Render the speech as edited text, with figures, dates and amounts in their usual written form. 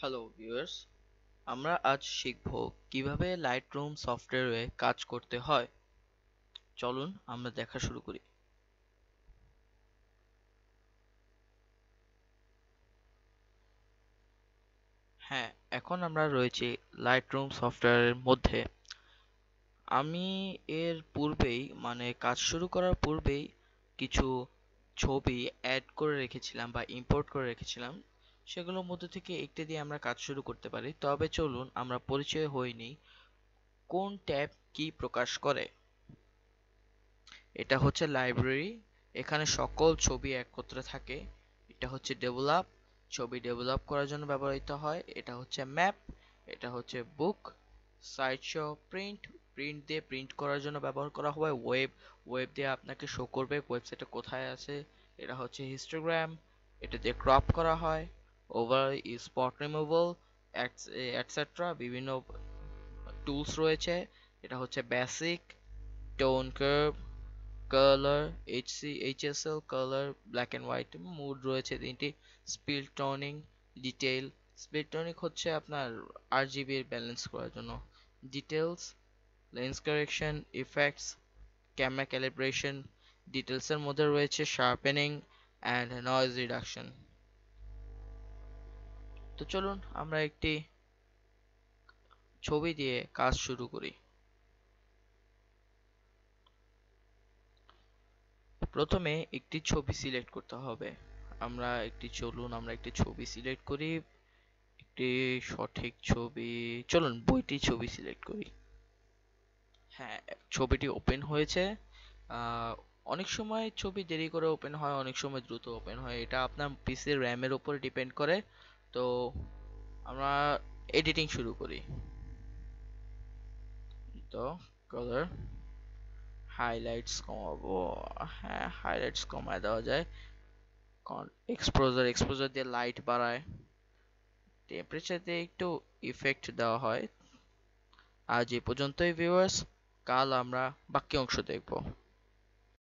Hello viewers, আমরা আজ শিখব কিভাবে লাইটরুম সফটওয়্যারে কাজ করতে হয়। চলুন আমরা দেখা শুরু করি। হ্যাঁ, এখন আমরা রয়েছি লাইটরুম সফটওয়্যারের মধ্যে। আমি এর পূর্বেই কাজ শুরু করার পূর্বেই কিছু ছবি অ্যাড করে রেখেছিলাম বা ইম্পোর্ট করে রেখেছিলাম। সেগুলোর মধ্যে থেকে একটি দিয়ে আমরা কাজ শুরু করতে পারি। তবে চলুন আমরা পরিচয় হয়ে নিই কোন ট্যাব কি প্রকাশ করে। এটা হচ্ছে লাইব্রেরি, এখানে সকল ছবি একত্রে থাকে। এটা হচ্ছে ডেভেলপ, ছবি ডেভেলপ করার জন্য ব্যবহৃত হয়। এটা হচ্ছে ম্যাপ, এটা হচ্ছে বুক, সাইট শো, প্রিন্ট, প্রিন্ট দিয়ে প্রিন্ট করার জন্য ব্যবহার করা হয়। ওয়েব, ওয়েব দিয়ে আপনাকে শো করবে ওয়েবসাইটে কোথায় আছে। এটা হচ্ছে হিস্টোগ্রাম, এটা দিয়ে ক্রপ করা হয়। ওভার স্পট রিমুভাল, এটসেট্রা বিভিন্ন টুলস রয়েছে। এটা হচ্ছে basic, tone curve, colour, HSL, colour, black and white, mood রয়েছে তিনটি। Split toning, detail, split toning হচ্ছে আপনার আরজিবি ব্যালেন্স করার জন্য। Details, lens correction, effects, camera calibration. Details এর মধ্যে রয়েছে শার্পেনিং অ্যান্ড নয়েজ রিডাকশন। তো চলুন আমরা একটি ছবি দিয়ে কাজ শুরু করি। প্রথমে একটি ছবি সিলেক্ট করতে হবে। আমরা একটি ছবি সিলেক্ট করি। একটি সঠিক ছবি, চলুন বইটি ছবি সিলেক্ট করি। হ্যাঁ, ছবিটি ওপেন হয়েছে। আহ, অনেক সময় ছবি দেরি করে ওপেন হয়, অনেক সময় দ্রুত ওপেন হয়, এটা আপনার পিসির র্যামের উপর ডিপেন্ড করে। তো আমরা এডিটিং শুরু করি। তো কালার, হাইলাইটস কমাবো। হ্যাঁ, হাইলাইটস কমায় দেওয়া যায়। এক্সপোজার দিয়ে লাইট বাড়ায়। টেম্পারেচার দিয়ে একটু ইফেক্ট দেওয়া হয়। আজ এ পর্যন্তই ভিউয়ার্স, কাল আমরা বাকি অংশ দেখব।